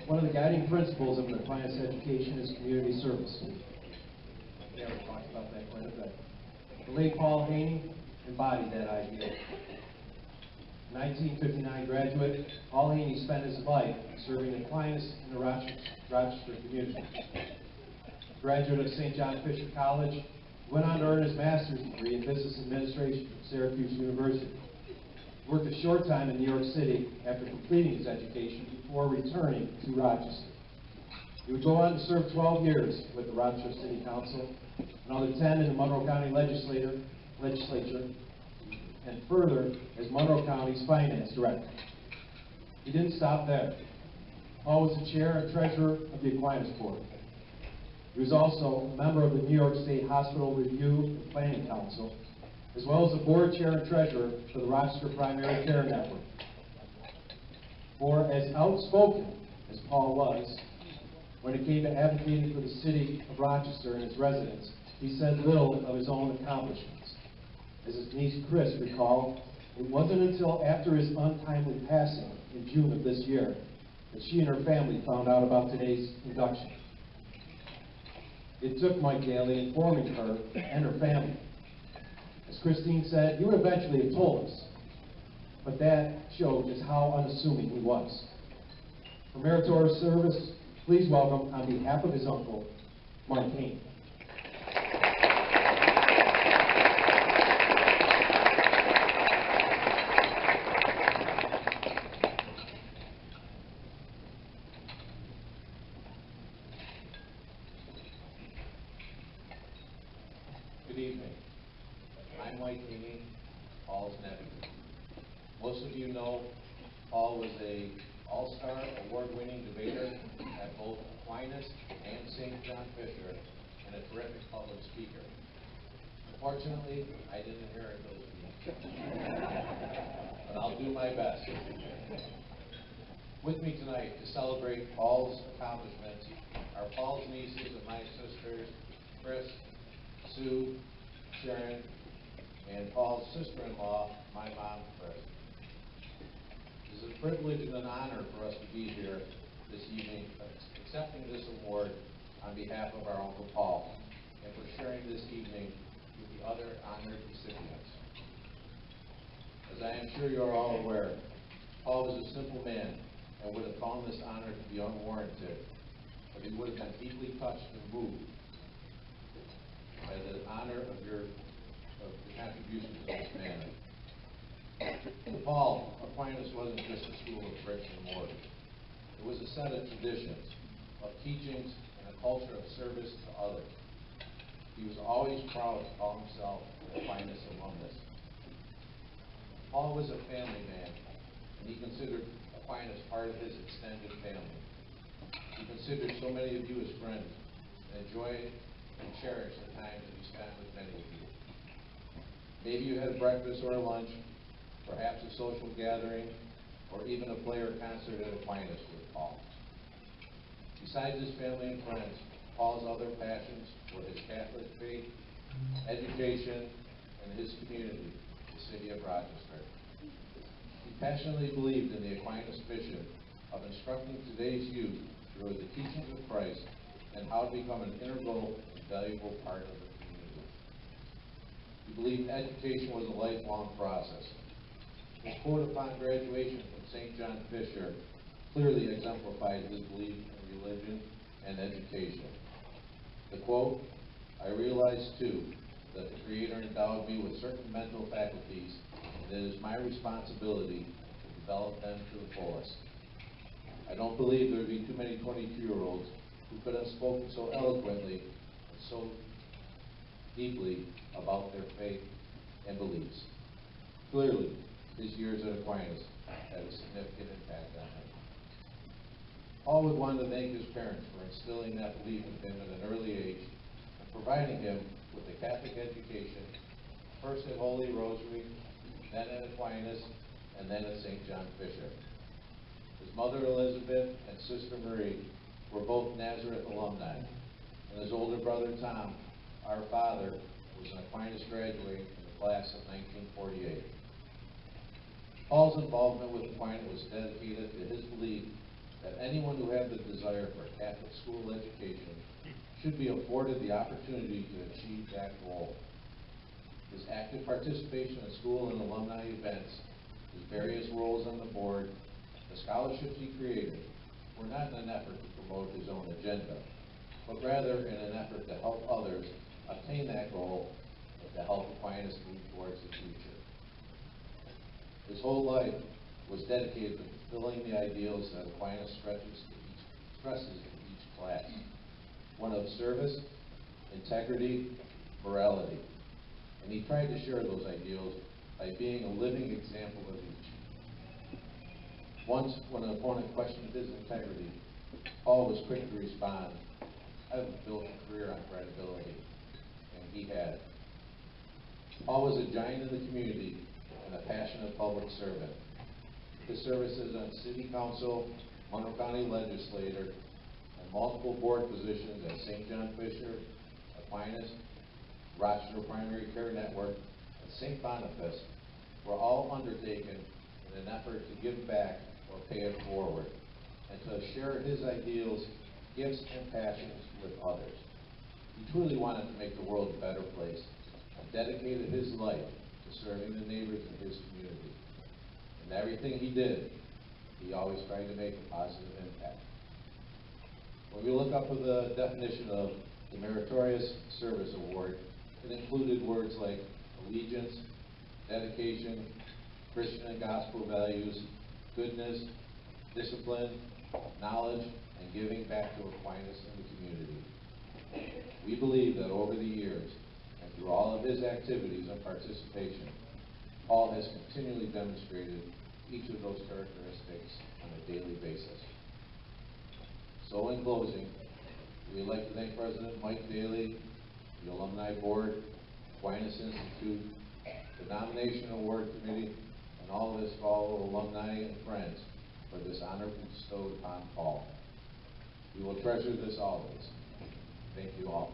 One of the guiding principles of an Aquinas education is community service. Yeah, we talked about that quite a bit. The late Paul Haney embodied that idea. 1959 graduate, Paul Haney spent his life serving Aquinas in the Rochester community. Graduate of St. John Fisher College, he went on to earn his master's degree in business administration from Syracuse University. He worked a short time in New York City after completing his education before returning to Rochester. He would go on to serve 12 years with the Rochester City Council, another 10 in the Monroe County Legislature, and further as Monroe County's finance director. He didn't stop there. Paul was the chair and treasurer of the Aquinas Board. He was also a member of the New York State Hospital Review and Planning Council, as well as the board chair and treasurer for the Rochester Primary Care Network. For as outspoken as Paul was, when it came to advocating for the city of Rochester and its residents, he said little of his own accomplishments. As his niece Chris recalled, it wasn't until after his untimely passing in June of this year that she and her family found out about today's induction. It took Mike Daly informing her and her family. As Christine said, he would eventually have told us, but that showed just how unassuming he was. For meritorious service, please welcome, on behalf of his uncle, Mike Haney. Good evening. I'm Mike Haney, Paul's nephew. Most of you know Paul was an all-star, award-winning debater at both Aquinas and St. John Fisher, and a terrific public speaker. Unfortunately, I didn't inherit those feats, but I'll do my best. With me tonight to celebrate Paul's accomplishments are Paul's nieces and my sisters, Chris, Sue, Sharon, and Paul's sister-in-law, my mom, Chris. It is a privilege and an honor for us to be here this evening accepting this award on behalf of our Uncle Paul and for sharing this evening with the other honored recipients. As I am sure you are all aware, Paul was a simple man and would have found this honor to be unwarranted, but he would have been deeply touched and moved by the honor of the contribution to this manner. To Paul, Aquinas wasn't just a school of bricks and mortar. It was a set of traditions, of teachings, and a culture of service to others. He was always proud to call himself an Aquinas alumnus. Paul was a family man, and he considered Aquinas part of his extended family. He considered so many of you as friends, and enjoyed and cherish the time that he spent with many of you. Maybe you had breakfast or lunch, perhaps a social gathering, or even a play or concert at Aquinas with Paul. Besides his family and friends, Paul's other passions were his Catholic faith, education, and his community, the city of Rochester. He passionately believed in the Aquinas mission of instructing today's youth through the teachings of Christ and how to become an integral and valuable part of the community. He believed education was a lifelong process. His quote upon graduation from St. John Fisher clearly exemplified his belief in religion and education. The quote, "I realize too that the Creator endowed me with certain mental faculties, and it is my responsibility to develop them to the fullest. I don't believe there would be too many 22-year-olds who could have spoken so eloquently and so deeply about their faith and beliefs." Clearly, his years at Aquinas had a significant impact on him. Paul would want to thank his parents for instilling that belief in him at an early age and providing him with a Catholic education, first at Holy Rosary, then at Aquinas, and then at St. John Fisher. His mother Elizabeth and sister Marie were both Nazareth alumni, and his older brother Tom, our father, was an Aquinas graduate in the class of 1948. Paul's involvement with Aquinas was dedicated to his belief that anyone who had the desire for a Catholic school education should be afforded the opportunity to achieve that goal. His active participation in school and alumni events, his various roles on the board, the scholarships he created, were not in an effort to promote his own agenda, but rather in an effort to help others obtain that goal and to help Aquinas move towards the future. His whole life was dedicated to fulfilling the ideals that Aquinas stresses to each class, one of service, integrity, morality, and he tried to share those ideals by being a living example of each. Once, when an opponent questioned his integrity, Paul was quick to respond, "I've built a career on credibility," and he had. Paul was a giant in the community and a passionate public servant. His services on City Council, Monroe County Legislator, and multiple board positions at St. John Fisher, Aquinas, Rochester Primary Care Network, and St. Boniface were all undertaken in an effort to give back or pay it forward, and to share his ideals, gifts, and passions with others. He truly wanted to make the world a better place and dedicated his life to serving the neighbors in his community. In everything he did, he always tried to make a positive impact. When we look up at the definition of the Meritorious Service Award, it included words like allegiance, dedication, Christian and gospel values, goodness, discipline, knowledge, and giving back to Aquinas and the community. We believe that over the years, and through all of his activities and participation, Paul has continually demonstrated each of those characteristics on a daily basis. So in closing, we'd like to thank President Mike Daly, the Alumni Board, Aquinas Institute, the Nomination Award Committee, and all of his fellow alumni and friends for this honor bestowed upon Paul. We will treasure this always. Thank you all.